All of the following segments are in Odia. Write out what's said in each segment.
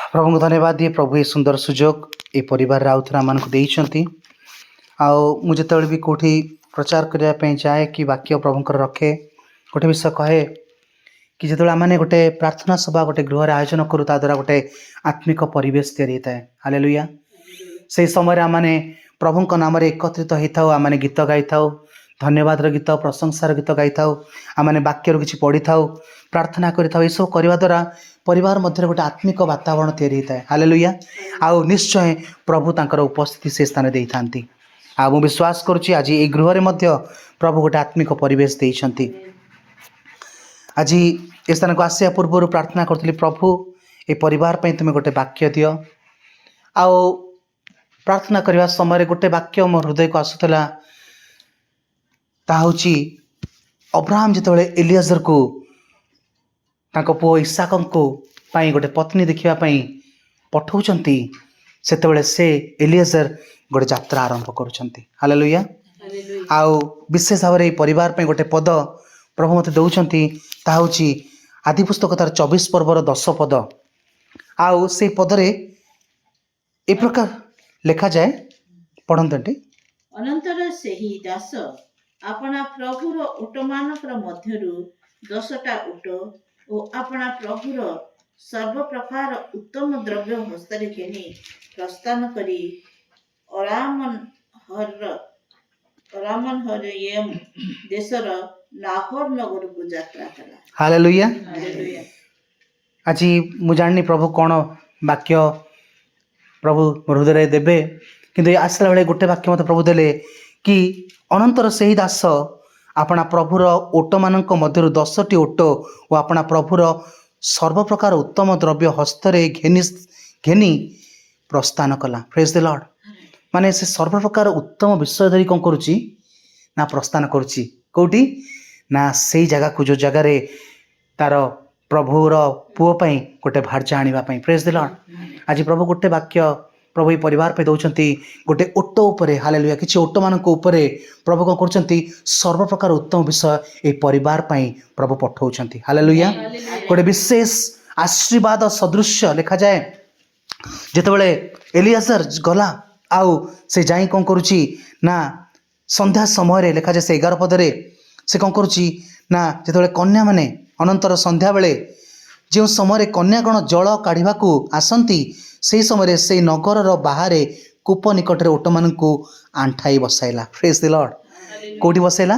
प्रभु को धन्यवाद दिए। प्रभु ये सुंदर सुजोग ये परिवार आउ थे आम को मुझे भी कौटी प्रचार करने जाए कि वाक्य प्रभुंकर रखे गोटे विषय कहे कि जो आम गोटे प्रार्थना सभा गोटे गृह आयोजन करूँ ता द्वारा गोटे आत्मिक परिवेश तैयारी होता है। हालेलुया। से समय आम प्रभु नाम एकत्रित होता आम गीत गाई था, धन्यवाद गीत प्रशंसार गीत गाई था, आम वाक्य किसी पढ़ी था, प्रार्थना करें सब करने द्वारा परिवार मध्य गोटे आत्मिक वातावरण तैयारी होता है। हालेलुया। आउ निश्चय प्रभु तांकर उपस्थिति से स्थान दे था। आ मु विश्वास करुच्ची आज ये गृह मध्य प्रभु गोटे आत्मिक परिवेश देइछंती। आज ए स्थान को आसिया पूर्व प्रार्थना करी प्रभु ए परिवार पे तुम गोटे वाक्य दियो। आओ प्रार्थना करने समय गोटे वाक्य मो हृदय को आसूला ताऊची अब्राहम जिते एलियाजर को तांको पुओ इसाक को पाई गोटे पत्नी देखापी पठाउछंती सेतेबेले से एलियाजर गोटे यात्रा आरंभ करुछंती। हालेलुया। आउ विशेष भाव में परिवार पे गोटे पद प्रभु मते दउछंती ताऊची आदि पुस्तक तार 24 पर्वर 10 पद। आउ से पदरे ए प्रकार लिखा जाए पढ़ंतटे अनंतर सेही दास अपना प्रभुर उटमानकर मध्यरु 10टा उट और अपना प्रभुर सर्व प्रकार उत्तम द्रव्य हस्तरे घेनी प्रस्थान करी अरामन देशर लाहोर नगर को यात्रा कला। हालेलुया। आज मु जानी प्रभु कौन वाक्य प्रभु हृदय देवे किंतु आसला बेले गोटे वाक्य मत प्रभु देले कि अनंतर से ही दास अपना प्रभुर ओट मान मध्य 10टी ओट और अपना प्रभुर सर्व प्रकार उत्तम द्रव्य हस्तरे घेनी प्रस्थान कला। Praise the Lord. माने से सर्व प्रकार उत्तम विषय धरी कौन करुच्ची ना प्रस्थान करुच्ची कौटी ना से जगह को जो जगार तार प्रभुर पुओ पाई गोटे भार्जा आने। Praise the Lord. आज प्रभु गोटे वाक्य प्रभु ये परिवार पे दौरान गोटे ओट उपरे। हालेलुया। किसी ओट मान प्रभु कौन कर सर्व प्रकार उत्तम विषय ये परिवार पाई प्रभु पठाउछंती। हालेलुया। गोटे विशेष आशीर्वाद सदृश्य लिखा जाए जितेबाला एलियाजर गला आउ से जाई कौन करुच्ची ना संध्या समय लिखा जाए से 11 पदरे से कौन करुच्ची ना जितेबाला कन्या माने अनंतर संध्या बेले जो समय कन्यागण जल काढ़ा आसती से समय से नगर बाहर कूप निकटरे ओट मान आंठाई बसाइला। Praise the lord. कौटी बसाइला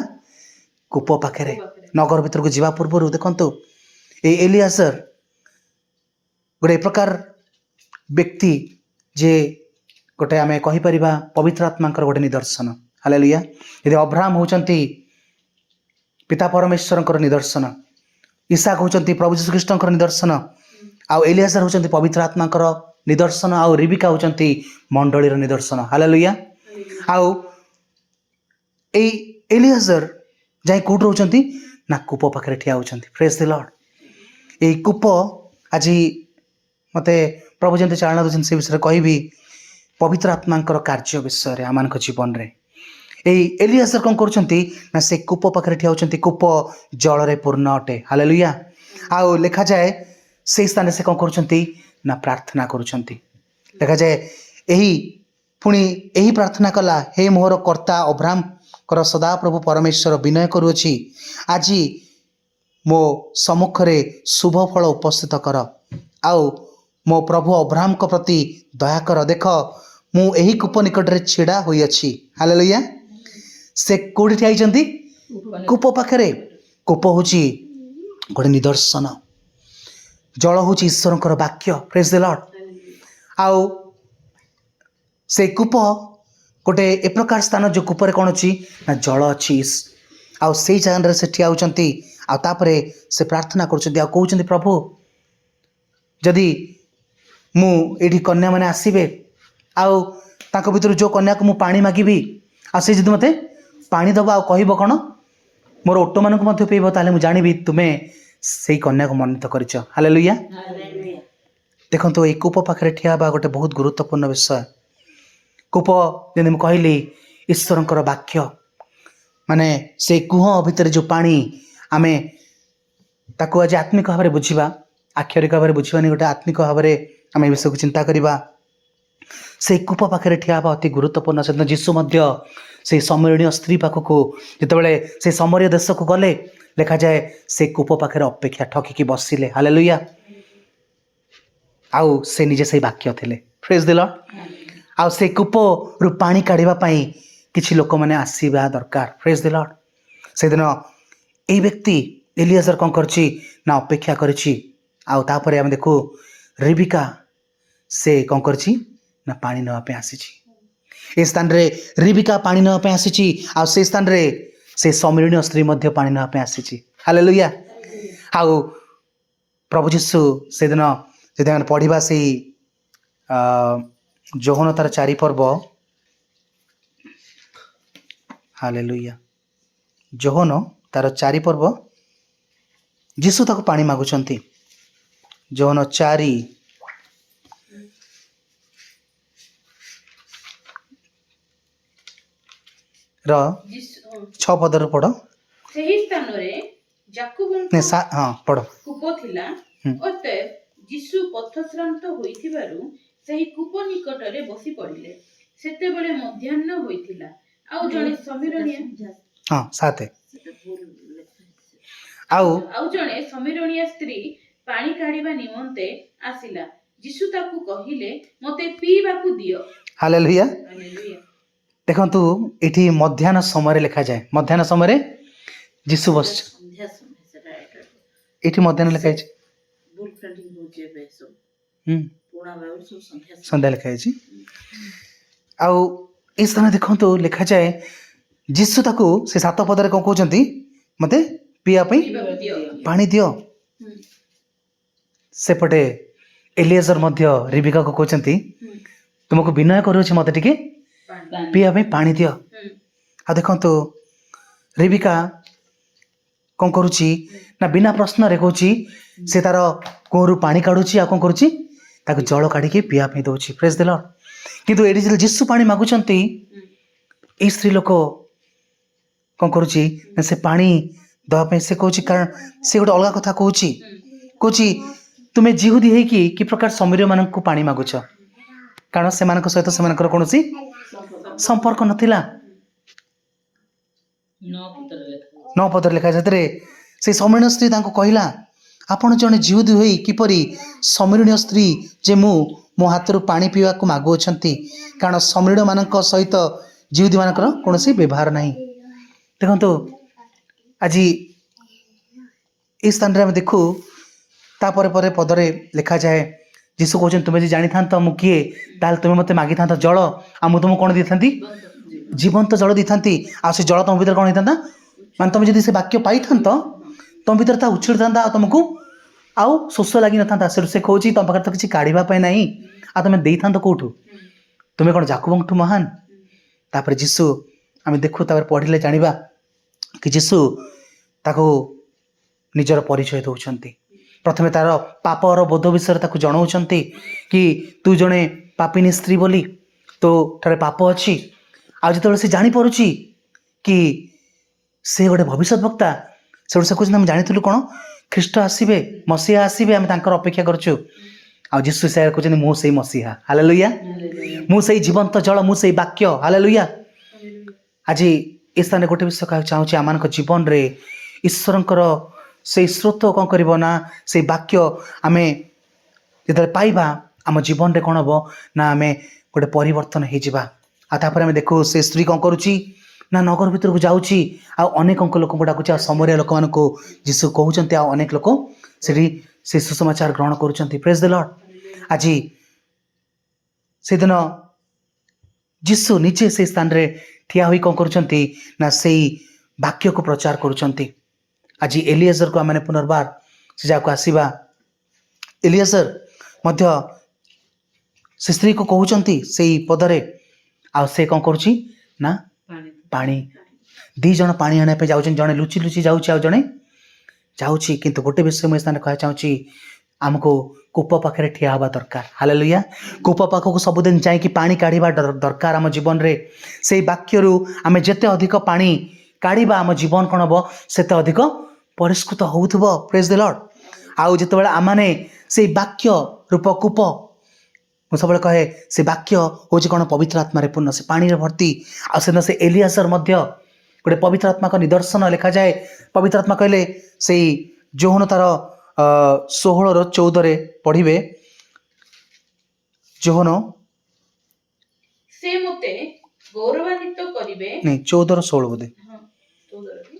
कूप पाखे नगर भीतर को जीवा पूर्व देखंतु ए एलियाजर गोटे प्रकार व्यक्ति जे गोटे आम कहीपर पवित्र आत्मा गोटे निदर्शन। हालेलुया। यदि अब्राहम होचंती पिता परमेश्वर निदर्शन, इसाक होचंती प्रभु यीशु ख्रीष्ट निदर्शन, आउ एलियाजर होचंती पवित्र आत्मा निदर्शन, आउ रिबिका होचंती मंडलीर निदर्शन। हालेलुया। आउ ए एलियाजर जाई कोट रोचंती ना कूप पाखे ठिया होचंती। Praise the lord. ए कूप आज मते प्रभु जंते चालना दउछन से विषय कहबी पवित्र आत्मा कार्य विषय आम जीवन में एलियाजर कौन करुछंती ना से कूप पाखे ठिया होचंती। कूप जल रे पूर्ण अटे। हालेलुया। आउ लिखा जाए से स्थान से कौन करुछंती ना प्रार्थना करुछंती। लिखा जाए यही पुणी यही प्रार्थना कला हे मोहर कर्ता अब्राहम कर सदा प्रभु परमेश्वर विनय करुअछि आज मो सम्मुख रे शुभ फल उपस्थित कर आउ मो प्रभु अब्राहम को प्रति दया कर। देख मु एही कूप निकट रे छिड़ा होई अछि। हालेलुया। से कोठी ठियाइचंती कूप पाखरे। कूप होची गोटे निदर्शन, जल होची ईश्वरंकर वाक्य। Praise the Lord. आउ से कूप गोटे ए प्रकार स्थान जो कूपर कौन अच्छी ना जल अच्छी आउ से जगह से ठिया होचंती आउ तापरे से प्रार्थना करुछंती। आउ कहउछंती प्रभु जदि मु एठी कन्या माने आसीबे आउ ताको भितर जो कन्या को मु पानी मागिबी आ से जदि मते पानी दबा आ कहबो कोन मोर ओट मान को मध्य पेइबो ताले मु जानिबी तुमे सेई कन्या को मनोनीत करिछ। हालेलुया। देखंतु ए कूप पाखरे ठिया बा गोटे बहुत गुरुत्वपूर्ण विषय। कूप जदि मु कहली ईश्वरंकर वाक्य माने से कुह भितर जो पानी आमे ताको आज आत्मिक भाव में बुझा आक्षरिक भाव में बुझानी गोटे आत्मिक भाव में आम ए विषय को चिंता करवा से कूप पाखे ठिया अति गुरुत्वपूर्ण सेदिन जीशु से समरणीय स्त्री पाखक जितेबाला से समरीय देश को गले लिखा जाए से कूप पाखे अपेक्षा ठकिकी बसिले हालेलुया आउ से निजे से वाक्य थे प्रेज द लॉर्ड आउ से कूप रु पानी काढ़ा किसी लोक मैंने आसवा दरकार प्रेज द लॉर्ड से दिन ये व्यक्ति एलियाजर कौन करछि ना अपेक्षा करछि आउ तापर आम देखू रिबिका से कौन करछि ना पानी नापे आसीछि ए स्थान रे रिबिका पानी नापे आसीछि आ से स्थान रे से समरणीय स्त्री मध्य पानी नापे आसीछि हालेलुया आउ प्रभु जीशु से दिन जदि आम पढ़ा से जोहन तार 4 पर्व हालेलुया जोहन तार 4 पर्व जीशु ताको पानी मागुचंती जोहन 4 छ पदर पढ़ ସେହି ସ୍ଥାନରେ ଯାକୁବଙ୍କ हाँ पढ़ କୂପ ଥିଲା ଅତଏବ ଯୀଶୁ ପଥଶ୍ରାନ୍ତ ହୋଇଥିବାରୁ ସେହି କୂପ ନିକଟରେ ବସି ପଡ଼ିଲେ ସେତେବେଳେ ମଧ୍ୟାହ୍ନ ହୋଇଥିଲା ଆଉ ଜଣେ ସମୀରଣିଆ हाँ साथ आउ ଆଉ ଜଣେ ସମୀରଣିଆ ସ୍ତ୍ରୀ ପାଣି କାଢିବା ନିମନ୍ତେ ଆସିଲା ଯୀଶୁ ତାକୁ କହିଲେ ମୋତେ ପିଇବାକୁ ଦିଅ हालेलुया ହାଲେଲୁୟା देखंतु एठी मध्याह्न समय लिखा जाए मध्याह्न समय जीशु बस ସନ୍ଧ୍ୟା ସମୟ ସେଟା ଏଟା एठी मध्याह्न लिखा है ବୁଲ ପ୍ରିଣ୍ଟିଂ ହଉଛି ଏବେ ସବୁ ପୁଣା ବାବୁ ସବୁ ସନ୍ଧ୍ୟା ସମୟ। संध्या लिखा है आउ इस स्थान देखंतु लिखा जाए जीशु ताकू से 7 पदरे कौन कहउचंती मते पिया पई ପିଇବାକୁ ଦିଅ पानी दियो सेपटे एलियाजर मध्य रिबिका को कहउचंती तुमको विनय करूछि मते टिके पिया पई पानी दियो आ देखंतु रिबिका कौन करुछि ना बिना प्रश्न रे कहउछि से तार कोरु पानी काढुछि आ कौन करुछि ताको जल काढिके पिया पई दउछि प्रेज द लॉर्ड किंतु एडी जे जीशु पानी मागुचंती ए स्त्री लोक कौन करुछि ना से पानी दवा पे से कहउछि कारण से गोटे अलग कथा कहउछि कहउछि तुमे जिहुदी है कि प्रकार समरीय मानक को पानी मागुछ कारण से मानक सहित से मानकर कोनोसी संपर्क नथिला 9 पदर लिखा जातरे से समरणीय स्त्री तांको कहिला आपण जने जिहुदी होई किपरि समरणीय स्त्री जे मो हाथरू पानी पीवा को मागु अछंती कारण समरणीय मानक सहित जिहुदी मानकर कोनोसी व्यवहार नाही देखंतु आज इस स्थान रे हम देखू तापर परे पदरे लिखा जाए जीशु कहते तुम्हें जानी था मु किए ताल तुम्हें मत मागी था जल आ मु तुमको कौन दी था जीवंत जल दी था आ से जल तुम भीतर कौन होता मान तुम जब से वाक्य पाई था तुम भीतर ता उछिड़ था तुमको आउ शोष लगी न था से कौच तुम पाखे तो किसी काढ़ा ना आ तुम्हें दे था कौटू तुम्हें कौन जाकुबंठू महान तापर जीशु आम देखू पढ़िले जाना कि जीशु ताको निजर परिचय दौरान प्रथमे तार पापर बोध विषय जनाऊँच कि तू जड़े पापिनी स्त्री बोली तो ठारे पाप अच्छी आ जो से जापी कि से गोटे भविष्य वक्ता से कहते आम जानी कौन ख्रीष्ट आसवे मसीहा आसवे आम अपेक्षा करचु आ जीशु से कहते मुझे मसीहा हालेलुया मुझे जीवंत जल मुझे वाक्य हालेलुया आज ए स्थान गोटे विषय कह चाहूँगी आम जीवन रे ईश्वरंकर से स्रोत कौन करना ना से वाक्य आम जो पाइबा आम जीवन रे कौन हम ना आम गोटे परिवर्तन होपर आम देखू से स्त्री कौन करुच्ची ना नगर भीतर को जाऊँगी अनेक लोक डाकुची समरिया लोक मान जीशु कहते अनेक लोक से सुसमाचार ग्रहण करुँच प्रेज द लॉर्ड आज से दिन जीशु निजे से स्थान रे ठिया हुई कौन करुँच ना से वाक्य को प्रचार करुँच आज एलियाजर को आम पुनर्बार से जाको आसवा एलियाजर मध्य से स्त्री को कहते से पदरे आ से कौन करुच्ची ना पानी दी जन पानी आने जाऊँ जड़े लुचि लुचि जाऊँच जड़े जाऊँगी किंतु गोटे विषय मुझे स्थान कह चाहूँगी आमको कूप पाखे ठिया हवा दरकार हालेलुया कूप पाखक सबुदिन जाकि पानी काढ़ा दरकार आम जीवन रे से वाक्य आम जिते अधिक पानी काढ़ा आम जीवन कौन हम से अधिक परिष्कृत होउथबो प्रेज द लॉर्ड आउ जितेबाला आम से वाक्य रूप कूप ମୁଁ ସବୁବେଳେ କହେ ସେ ବାକ୍ୟ ହେଉଛି କ'ଣ ପବିତ୍ର ଆତ୍ମାରେ ପୂର୍ଣ୍ଣ, ସେ ପାଣିରେ ଭର୍ତ୍ତି। ଆଉ ସେଦିନ ସେ ଏଲିଆସର ମଧ୍ୟ ଗୋଟେ ପବିତ୍ର ଆତ୍ମାଙ୍କ ନିଦର୍ଶନ ଲେଖାଯାଏ। ପବିତ୍ର ଆତ୍ମା କହିଲେ ସେଇ ଯୋହନ ତାର 16-14 ପଢ଼ିବେ। ଯୋହନ ସେ ମୋତେ ଗୌରବାନ୍ୱିତ କରିବେ। 14-16 ବୋଧେ। ହଁ, 14 ରେ।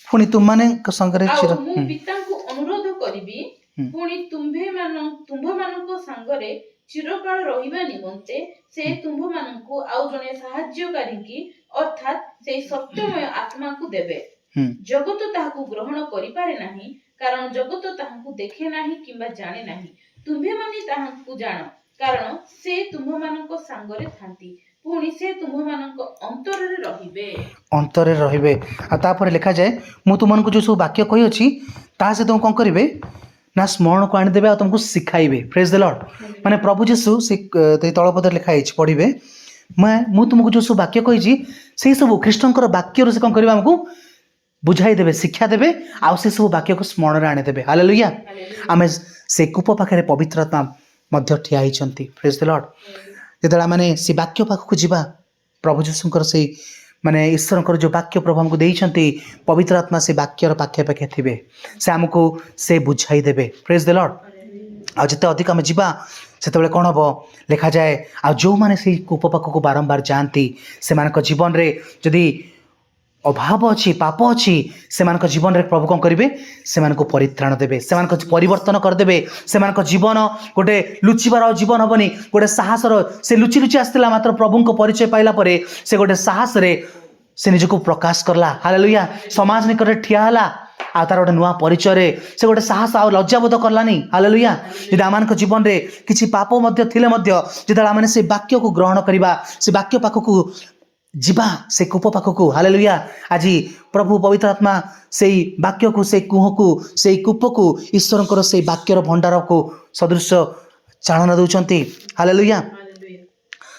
ପୁଣି ତୁମମାନଙ୍କ ସାଙ୍ଗରେ ଆଉ ମୁଁ ପିତାଙ୍କୁ ଅନୁରୋଧ କରିବି, ପୁଣି ତୁମ୍ଭମାନଙ୍କ ସାଙ୍ଗରେ ଚିରକାଳ ରହିବା ନିମନ୍ତେ ସେ ତୁମ୍ଭମାନଙ୍କୁ ଆଉ ଜଣେ ସାହାଯ୍ୟକାରୀଙ୍କୁ ଅର୍ଥାତ୍ ସେଇ ସତ୍ୟମୟ ଆତ୍ମାକୁ ଦେବେ। ଜଗତ ତାହାକୁ ଗ୍ରହଣ କରିପାରେ ନାହିଁ, କାରଣ ଜଗତ ତାହାକୁ ଦେଖେ ନାହିଁ କିମ୍ବା ଜାଣେ ନାହିଁ। ତୁମ୍ଭେମାନେ ତାହାକୁ ଜାଣ, କାରଣ ସେ ତୁମ୍ଭମାନଙ୍କ ସାଙ୍ଗରେ ଥାନ୍ତି, ପୁଣି ସେ ତୁମ୍ଭମାନଙ୍କ ଅନ୍ତରରେ ରହିବେ। ଆଉ ତାପରେ ଲେଖାଯାଏ, ମୁଁ ତୁମମାନଙ୍କୁ ଯେଉଁ ସବୁ ବାକ୍ୟ କହିଅଛି ତାହା ସେ ତୁମକୁ କ'ଣ କରିବେ ନା ସ୍ମରଣକୁ ଆଣିଦେବେ ଆଉ ତୁମକୁ ଶିଖାଇବେ। ପ୍ରେଜ୍ ଦ ଲର୍ଡ। ମାନେ ପ୍ରଭୁ ଯୀଶୁ ସେ ତଳପଦରେ ଲେଖା ହେଇଛି, ପଢ଼ିବେ, ମୁଁ ତୁମକୁ ଯେଉଁ ସବୁ ବାକ୍ୟ କହିଛି ସେଇ ସବୁ ଖ୍ରୀଷ୍ଟଙ୍କର ବାକ୍ୟରୁ ସେ କ'ଣ କରିବେ, ଆମକୁ ବୁଝାଇ ଦେବେ, ଶିକ୍ଷା ଦେବେ, ଆଉ ସେ ସବୁ ବାକ୍ୟକୁ ସ୍ମରଣରେ ଆଣିଦେବେ। ହାଲେଲୁୟା। ଆମେ ସେ କୂପ ପାଖରେ ପବିତ୍ର ଆତ୍ମା ମଧ୍ୟ ଠିଆ ହେଇଛନ୍ତି। ପ୍ରେଜ୍ ଦ ଲର୍ଡ। ଯେତେବେଳେ ଆମେ ସେ ବାକ୍ୟ ପାଖକୁ ଯିବା, ପ୍ରଭୁ ଯୀଶୁଙ୍କର ସେଇ ମାନେ ଈଶ୍ୱରଙ୍କର ଯେଉଁ ବାକ୍ୟ ପ୍ରଭୁ ଆମକୁ ଦେଇଛନ୍ତି, ପବିତ୍ର ଆତ୍ମା ସେ ବାକ୍ୟର ପାଖେ ପାଖେ ଥିବେ, ସେ ଆମକୁ ସେ ବୁଝାଇ ଦେବେ। ପ୍ରେଜ୍ ଦ ଲର୍ଡ। ଆଉ ଯେତେ ଅଧିକ ଆମେ ଯିବା ସେତେବେଳେ କ'ଣ ହେବ ଲେଖାଯାଏ, ଆଉ ଯେଉଁମାନେ ସେଇ କୂପ ପାଖକୁ ବାରମ୍ବାର ଯାଆନ୍ତି ସେମାନଙ୍କ ଜୀବନରେ ଯଦି ଅଭାବ ଅଛି, ପାପ ଅଛି, ସେମାନଙ୍କ ଜୀବନରେ ପ୍ରଭୁ କ'ଣ କରିବେ, ସେମାନଙ୍କୁ ପରିତ୍ରାଣ ଦେବେ, ସେମାନଙ୍କ ପରିବର୍ତ୍ତନ କରିଦେବେ। ସେମାନଙ୍କ ଜୀବନ ଗୋଟେ ଲୁଚିବାର ଜୀବନ ହେବନି, ଗୋଟେ ସାହସର, ସେ ଲୁଚି ଲୁଚି ଆସିଥିଲା, ମାତ୍ର ପ୍ରଭୁଙ୍କ ପରିଚୟ ପାଇଲା ପରେ ସେ ଗୋଟେ ସାହସରେ ସେ ନିଜକୁ ପ୍ରକାଶ କଲା। ହାଲେଲୁୟା। ସମାଜ ନିକଟରେ ଠିଆ ହେଲା, ଆଉ ତାର ଗୋଟେ ନୂଆ ପରିଚୟରେ ସେ ଗୋଟେ ସାହସ ଆଉ ଲଜ୍ଜାବୋଧ କଲାନି। ହାଲେଲୁୟା। ଯଦି ଆମମାନଙ୍କ ଜୀବନରେ କିଛି ପାପ ମଧ୍ୟ ଥିଲେ ମଧ୍ୟ ଯେତେବେଳେ ଆମେ ସେ ବାକ୍ୟକୁ ଗ୍ରହଣ କରିବା, ସେ ବାକ୍ୟ ପାଖକୁ ଯିବା, ସେ କୂପ ପାଖକୁ, ହାଲେଲୁୟା, ଆଜି ପ୍ରଭୁ ପବିତ୍ର ଆତ୍ମା ସେଇ ବାକ୍ୟକୁ, ସେଇ କୁହକୁ, ସେଇ କୂପକୁ, ଈଶ୍ୱରଙ୍କର ସେଇ ବାକ୍ୟର ଭଣ୍ଡାରକୁ ସଦୃଶ ଚାଳନା ଦେଉଛନ୍ତି। ହାଲେଲୁୟା।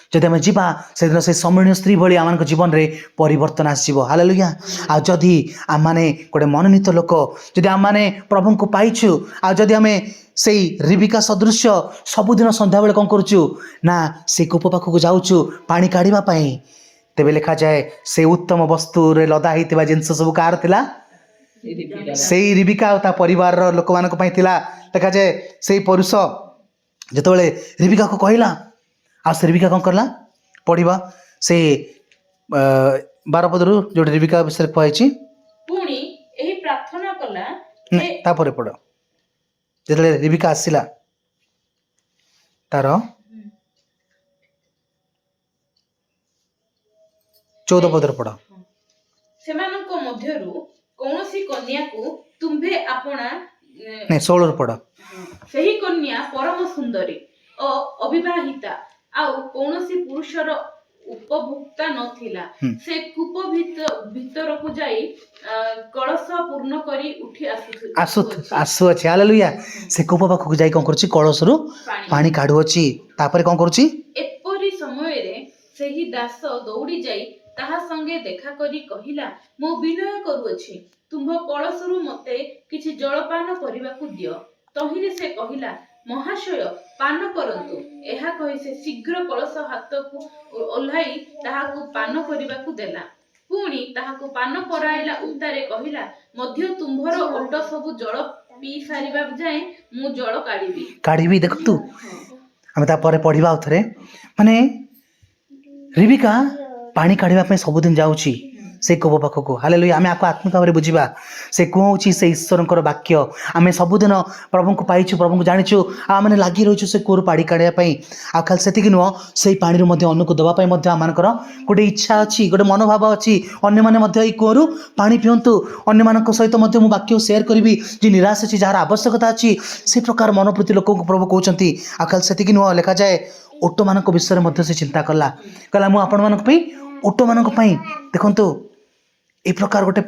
ଯଦି ଆମେ ଯିବା ସେଦିନ ସେ ସମ୍ମିଳନୀ ସ୍ତ୍ରୀ ଭଳି ଆମମାନଙ୍କ ଜୀବନରେ ପରିବର୍ତ୍ତନ ଆସିଯିବ। ହାଲେଲୁୟା। ଆଉ ଯଦି ଆମମାନେ ଗୋଟେ ମନୋନୀତ ଲୋକ, ଯଦି ଆମମାନେ ପ୍ରଭୁଙ୍କୁ ପାଇଛୁ, ଆଉ ଯଦି ଆମେ ସେଇ ରିବିକା ସଦୃଶ୍ୟ ସବୁଦିନ ସନ୍ଧ୍ୟାବେଳେ କ'ଣ କରୁଛୁ ନା ସେ କୂପ ପାଖକୁ ଯାଉଛୁ ପାଣି କାଢ଼ିବା ପାଇଁ, ତେବେ ଲେଖାଯାଏ ସେ ଉତ୍ତମ ବସ୍ତୁରେ ଲଦା ହେଇଥିବା ଜିନିଷ ସବୁ କାହାର ଥିଲା? ସେଇ ରିବିକା ଆଉ ତା ପରିବାରର ଲୋକମାନଙ୍କ ପାଇଁ ଥିଲା। ଲେଖାଯାଏ ସେଇ ପୁରୁଷ ଯେତେବେଳେ ରିବିକାକୁ କହିଲା, ଆଉ ସେ ରିବିକା କ'ଣ କଲା ପଢ଼ିବା, ସେ 12 ପଦରୁ ଯୋଉଠି ରିବିକା ବିଷୟରେ କୁହାଯାଇଛି, ପୁଣି ଏହି ପ୍ରାର୍ଥନା କଲା, ତାପରେ ପଢ଼, ଯେତେବେଳେ ରିବିକା ଆସିଲା ତାର 14 ପଦରେ ପଢ଼। ସେମାନଙ୍କ ମଧ୍ୟରୁ କୌଣସି କନ୍ୟାକୁ ତୁମ୍ଭେ ଆପଣା 16 ପଢ଼। ସେହି କନ୍ୟା ପରମ ସୁନ୍ଦରୀ ଓ ଅବିବାହିତା, ଆଉ କୌଣସି ପୁରୁଷର ଉପଭୋକ୍ତା ନଥିଲା। ସେ କୂପ ଭିତରକୁ ଯାଇ କଳସ ପୂର୍ଣ୍ଣ କରି ଉଠି ଆସୁଅଛି। ହାଲେଲୁୟା। ସେ କୂପ ପାଖକୁ ଯାଇ କ'ଣ କରୁଛି, କଳସରୁ ପାଣି କାଢୁଅଛି। ତାପରେ କ'ଣ କରୁଛି, ଏପରି ସମୟରେ ସେହି ଦାସ ଦୌଡ଼ି ଯାଇ ତାହା ସଙ୍ଗେ ଦେଖା କରି କହିଲା, ମୁଁ ବିନୟ କରୁଅଛି, ତୁମ୍ଭ କଳସରୁ ମୋତେ କିଛି ଜଳପାନ କରିବାକୁ ଦିଅ। ତହିଁରେ ସେ କହିଲା, ମହାଶୟ, ପାନ କରନ୍ତୁ। ଏହା କହି ସେ ଶୀଘ୍ର କଳସ ହାତକୁ ଓହ୍ଲାଇ ତାହାକୁ ପାନ କରିବାକୁ ଦେଲା। ପୁଣି ତାହାକୁ ପାନ କରାଇଲା ଉତ୍ତାରେ କହିଲା, ମଧ୍ୟ ତୁମ୍ଭର ଓଟ ସବୁ ଜଳ ପିଇ ସାରିବା ଯାଏଁ ମୁଁ ଜଳ କାଢ଼ିବି। ଦେଖନ୍ତୁ, ଆମେ ତାପରେ ପଢ଼ିବା ଆଉ ଥରେ, ମାନେ ରିବିକା ପାଣି କାଢ଼ିବା ପାଇଁ ସବୁଦିନ ଯାଉଛି ସେ କୂପ ପାଖକୁ। ହାଲେଲୁୟା। ଆମେ ଆକୁ ଆତ୍ମିକ ଭାବରେ ବୁଝିବା। ସେ କୂଅ ହେଉଛି ସେ ଈଶ୍ୱରଙ୍କର ବାକ୍ୟ। ଆମେ ସବୁଦିନ ପ୍ରଭୁଙ୍କୁ ପାଇଛୁ, ପ୍ରଭୁଙ୍କୁ ଜାଣିଛୁ, ଆଉ ଆମେ ଲାଗି ରହିଛୁ ସେ କୂଅରୁ ପାଣି କାଢ଼ିବା ପାଇଁ। ଆଉ ଖାଲି ସେତିକି ନୁହଁ, ସେଇ ପାଣିରୁ ମଧ୍ୟ ଅନ୍ୟକୁ ଦେବା ପାଇଁ ମଧ୍ୟ ଆମମାନଙ୍କର ଗୋଟେ ଇଚ୍ଛା ଅଛି, ଗୋଟେ ମନୋଭାବ ଅଛି। ଅନ୍ୟମାନେ ମଧ୍ୟ ଏଇ କୂଅରୁ ପାଣି ପିଅନ୍ତୁ, ଅନ୍ୟମାନଙ୍କ ସହିତ ମଧ୍ୟ ମୁଁ ବାକ୍ୟ ସେୟାର କରିବି, ଯେ ନିରାଶ ଅଛି, ଯାହାର ଆବଶ୍ୟକତା ଅଛି, ସେ ପ୍ରକାର ମନୋବୃତ୍ତି ଲୋକଙ୍କୁ ପ୍ରଭୁ କହୁଛନ୍ତି। ଆଉ ଖାଲି ସେତିକି ନୁହଁ, ଲେଖାଯାଏ ଓଟମାନଙ୍କ ବିଷୟରେ ମଧ୍ୟ ସେ ଚିନ୍ତା କଲା, କହିଲା ମୁଁ ଆପଣମାନଙ୍କ ପାଇଁ, ଓଟମାନଙ୍କ ପାଇଁ, ଦେଖନ୍ତୁ ଏ ପ୍ରକାର ଗୋଟେ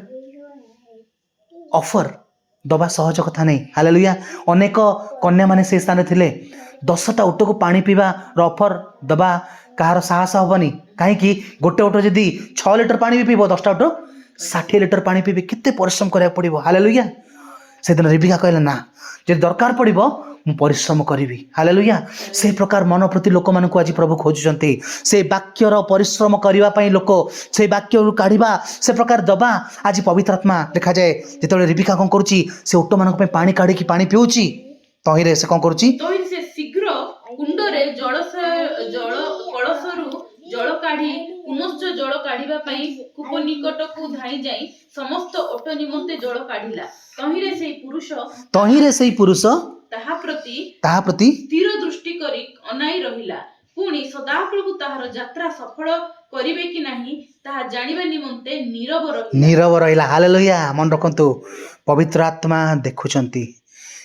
ଅଫର ଦେବା ସହଜ କଥା ନାହିଁ। ହାଲେଲୁୟା। ଅନେକ କନ୍ୟାମାନେ ସେ ସ୍ଥାନରେ ଥିଲେ। 10ଟା ଓଟକୁ ପାଣି ପିଇବାର ଅଫର ଦେବା କାହାର ସାହସ ହେବନି। କାହିଁକି, ଗୋଟେ ଓଟ ଯଦି 6 ଲିଟର ପାଣି ବି ପିଇବ, 10ଟା ଓଟ 60 ଲିଟର ପାଣି ପିଇବେ, କେତେ ପରିଶ୍ରମ କରିବାକୁ ପଡ଼ିବ। ହାଲେଲୁୟା। ସେଦିନ ରିବିକା କହିଲା, ନା, ଯଦି ଦରକାର ପଡ଼ିବ ମୁଁ ପରିଶ୍ରମ କରିବି। ହାଲେଲୁୟା। ସେହି ପ୍ରକାର ମନ ପ୍ରତି ଲୋକମାନଙ୍କୁ ଆଜି ପ୍ରଭୁ ଖୋଜୁଛନ୍ତି। ସେ ବାକ୍ୟର ପରିଶ୍ରମ କରିବା ପାଇଁ ଲୋକ ସେ ବାକ୍ୟରୁ କାଢ଼ିବା ସେ ପ୍ରକାର ଦେବା ଆଜି ପବିତ୍ର ଆତ୍ମା ଦେଖାଯାଏ। ଯେତେବେଳେ ରିବିକା କ'ଣ କରୁଛି, ସେ ଓଟମାନଙ୍କ ପାଇଁ ପାଣି କାଢ଼ିକି ପାଣି ପିଉଛି। ତହିଁରେ ସେ କ'ଣ କରୁଛି, ତହିଁରେ ସେ ଶୀଘ୍ର କୁଣ୍ଡରେ ଜଳ କଳସରୁ ଜଳ କାଢି ପୁନଶ୍ଚ ଜଳ କାଢିବା ପାଇଁ କୂପ ନିକଟକୁ ଧାଇଁ ଯାଇ ସମସ୍ତ ଓଟ ନିମନ୍ତେ ଜଳ କାଢିଲା। ତହିଁରେ ସେଇ ପୁରୁଷ ତାହା ପ୍ରତି ସ୍ଥିର ଦୃଷ୍ଟି କରି ଅନାଇ ରହିଲା। ପୁଣି ସଦାପ୍ରଭୁ ତାହାର ଯାତ୍ରା ସଫଳ କରିବେ କି ନାହିଁ ତାହା ଜାଣିବା ନିମନ୍ତେ ନୀରବ ରହିଲା। ହାଲେଲୁୟା। ମନେ ରଖନ୍ତୁ, ପବିତ୍ର ଆତ୍ମା ଦେଖୁଛନ୍ତି।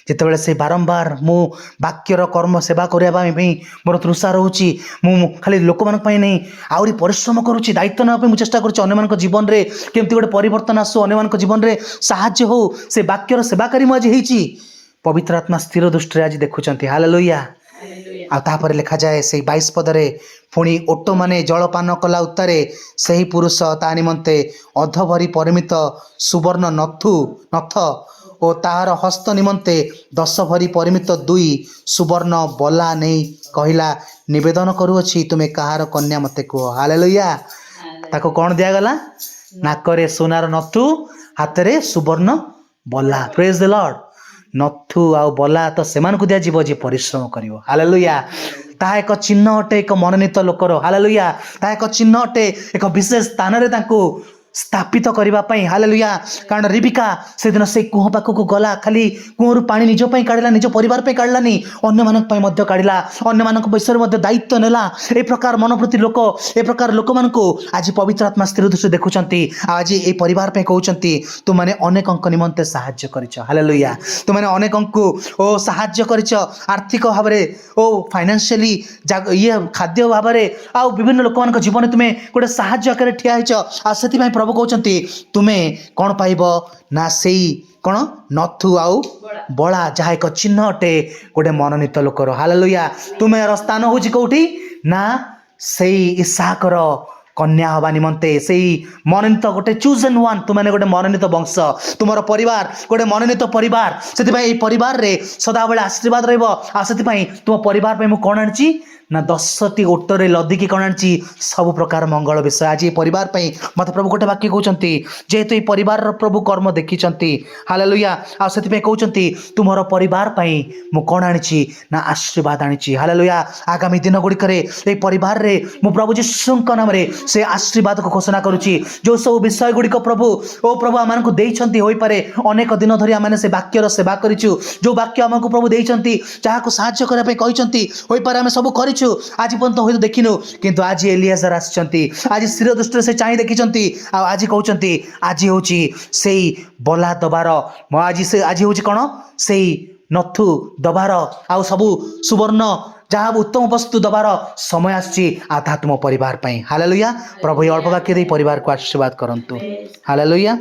ଯେତେବେଳେ ସେ ବାରମ୍ବାର ମୁଁ ବାକ୍ୟର କର୍ମ ସେବା କରିବା ପାଇଁ ମୋର ତୃଷା ରହୁଛି, ମୁଁ ଖାଲି ଲୋକମାନଙ୍କ ପାଇଁ ନେଇ ଆହୁରି ପରିଶ୍ରମ କରୁଛି, ଦାୟିତ୍ୱ ନେବା ପାଇଁ ମୁଁ ଚେଷ୍ଟା କରୁଛି, ଅନ୍ୟମାନଙ୍କ ଜୀବନରେ କେମିତି ଗୋଟେ ପରିବର୍ତ୍ତନ ଆସୁ, ଅନ୍ୟମାନଙ୍କ ଜୀବନରେ ସାହାଯ୍ୟ ହଉ, ସେ ବାକ୍ୟର ସେବାକାରୀ ମୁଁ ଆଜି ହେଇଛି। ପବିତ୍ର ଆତ୍ମା ସ୍ଥିର ଦୃଷ୍ଟିରେ ଆଜି ଦେଖୁଛନ୍ତି। ହାଲେଲୁୟା। ଆଉ ତାପରେ ଲେଖାଯାଏ ସେଇ 22 ପଦରେ, ପୁଣି ଓଟମାନେ ଜଳପାନ କଲା ଉତ୍ତାରେ ସେହି ପୁରୁଷ ତା ନିମନ୍ତେ ଅଧଭରି ପରିମିତ ସୁବର୍ଣ୍ଣ ନଥ ଓ ତାହାର ହସ୍ତ ନିମନ୍ତେ 10 ଭରି ପରିମିତ 2 ସୁବର୍ଣ୍ଣ ବଲା ନେଇ କହିଲା, ନିବେଦନ କରୁଅଛି, ତୁମେ କାହାର କନ୍ୟା ମୋତେ କୁହ। ହାଲେଲୁୟା। ତାକୁ କ'ଣ ଦିଆଗଲା? ନାକରେ ସୁନାର ନଥୁ, ହାତରେ ସୁବର୍ଣ୍ଣ ବଲା। ପ୍ରେଜ୍ ଦ ଲର୍ଡ। ନଥୁ ଆଉ ବଲା ତ ସେମାନଙ୍କୁ ଦିଆଯିବ ଯିଏ ପରିଶ୍ରମ କରିବ। ହାଲେଲୁୟା। ତାହା ଏକ ଚିହ୍ନ ଅଟେ ଏକ ମନୋନୀତ ଲୋକର। ହାଲେଲୁୟା। ତାହା ଏକ ଚିହ୍ନ ଅଟେ ଏକ ବିଶେଷ ସ୍ଥାନରେ ତାଙ୍କୁ ସ୍ଥାପିତ କରିବା ପାଇଁ। ହାଲେଲୁୟା। କାରଣ ରିବିକା ସେଦିନ ସେଇ କୂଅ ପାଖକୁ ଗଲା, ଖାଲି କୂଅରୁ ପାଣି ନିଜ ପାଇଁ କାଢ଼ିଲା, ନିଜ ପରିବାର ପାଇଁ କାଢ଼ିଲାନି, ଅନ୍ୟମାନଙ୍କ ପାଇଁ ମଧ୍ୟ କାଢ଼ିଲା, ଅନ୍ୟମାନଙ୍କ ବିଷୟରେ ମଧ୍ୟ ଦାୟିତ୍ୱ ନେଲା। ଏ ପ୍ରକାର ମନ ପ୍ରତି ଲୋକ, ଏ ପ୍ରକାର ଲୋକମାନଙ୍କୁ ଆଜି ପବିତ୍ର ଆତ୍ମା ସ୍ଥିର ଦୃଷ୍ଟି ଦେଖୁଛନ୍ତି। ଆଉ ଆଜି ଏ ପରିବାର ପାଇଁ କହୁଛନ୍ତି, ତୁମମାନେ ଅନେକଙ୍କ ନିମନ୍ତେ ସାହାଯ୍ୟ କରିଛ। ହାଲେଲୁୟା। ତୁମମାନେ ଅନେକଙ୍କୁ ସାହାଯ୍ୟ କରିଛ, ଆର୍ଥିକ ଭାବରେ ଓ ଫାଇନାନ୍ସିଆଲି ଖାଦ୍ୟ ଭାବରେ, ଆଉ ବିଭିନ୍ନ ଲୋକମାନଙ୍କ ଜୀବନରେ ତୁମେ ଗୋଟେ ସାହାଯ୍ୟ ଆକାରରେ ଠିଆ ହେଇଛ। ଆଉ ସେଥିପାଇଁ ପ୍ରଭୁ କହୁଛନ୍ତି, ତୁମେ କ'ଣ ପାଇବ ନା ସେଇ କ'ଣ ନଥୁ ଆଉ ବଳା, ଯାହା ଏକ ଚିହ୍ନ ଅଟେ ଗୋଟେ ମନୋନୀତ ଲୋକର। ହାଲେଲୁୟା। ତୁମର ସ୍ଥାନ ହେଉଛି କୋଉଠି ନା ସେଇ ଇସାକର କନ୍ୟା ହେବା ନିମନ୍ତେ, ସେଇ ମନୋନୀତ ଗୋଟେ ଚୁଜନ୍ ୱାନ୍। ତୁମେ ଗୋଟେ ମନୋନୀତ ବଂଶ, ତୁମର ପରିବାର ଗୋଟେ ମନୋନୀତ ପରିବାର। ସେଥିପାଇଁ ଏଇ ପରିବାରରେ ସଦାବେଳେ ଆଶୀର୍ବାଦ ରହିବ। ଆଉ ସେଥିପାଇଁ ତୁମ ପରିବାର ପାଇଁ ମୁଁ କ'ଣ ଆଣିଛି ନା 10ଟି ଓଟରେ ଲଦିକି କ'ଣ ଆଣିଛି, ସବୁ ପ୍ରକାର ମଙ୍ଗଳ ବିଷୟ। ଆଜି ଏ ପରିବାର ପାଇଁ ମୋତେ ପ୍ରଭୁ ଗୋଟେ ବାକ୍ୟ କହୁଛନ୍ତି, ଯେହେତୁ এই ପରିବାରର ପ୍ରଭୁ କର୍ମ ଦେଖିଛନ୍ତି। ହାଲେଲୁୟା। ଆଉ ସେଥିପାଇଁ କହୁଛନ୍ତି, ତୁମର ପରିବାର ପାଇଁ ମୁଁ କ'ଣ ଆଣିଛି ନା ଆଶୀର୍ବାଦ ଆଣିଛି। ହାଲେଲୁୟା। ଆଗାମୀ ଦିନ ଗୁଡ଼ିକରେ এই ପରିବାରରେ ମୁଁ ପ୍ରଭୁ ଯୀଶୁଙ୍କ ନାମରେ ସେ ଆଶୀର୍ବାଦକୁ ଘୋଷଣା କରୁଛି। ଯେଉଁ ସବୁ ବିଷୟ ଗୁଡ଼ିକ ପ୍ରଭୁ ଆମମାନଙ୍କୁ ଦେଇଛନ୍ତି, ହୋଇପାରେ ଅନେକ ଦିନ ଧରି ଆମେ ସେ ବାକ୍ୟର ସେବା କରିଛୁ, ଯେଉଁ ବାକ୍ୟ ଆମକୁ ପ୍ରଭୁ ଦେଇଛନ୍ତି, ଯାହାକୁ ସାହାଯ୍ୟ କରିବା ପାଇଁ କହିଛନ୍ତି, ହୋଇପାରେ ଆମେ ସବୁ କରିଛୁ, ଆଜି ପର୍ଯ୍ୟନ୍ତ ହୁଏତ ଦେଖିନୁ, କିନ୍ତୁ ଆଜି ଏଲିଆଜର ଆସିଛନ୍ତି, ଆଜି ସ୍ଥିର ଦୃଷ୍ଟିରେ ସେ ଚାହିଁ ଦେଖିଛନ୍ତି। ଆଉ ଆଜି କହୁଛନ୍ତି, ଆଜି ହେଉଛି ସେଇ ବଲା ଦବାର, ଆଜି ହେଉଛି କ'ଣ ସେଇ ନଥୁ ଦବାର, ଆଉ ସବୁ ସୁବର୍ଣ୍ଣ ଯାହା ଉତ୍ତମ ବସ୍ତୁ ଦବାର ସମୟ ଆସିଛି। ଆଉ ତାହା ତୁମ ପରିବାର ପାଇଁ। ହାଲେଲୁୟା। ପ୍ରଭୁ ଏ ଅଳ୍ପ ବାକ୍ୟ ଦେଇ ପରିବାରକୁ ଆଶୀର୍ବାଦ କରନ୍ତୁ। ହାଲେଲୁୟା।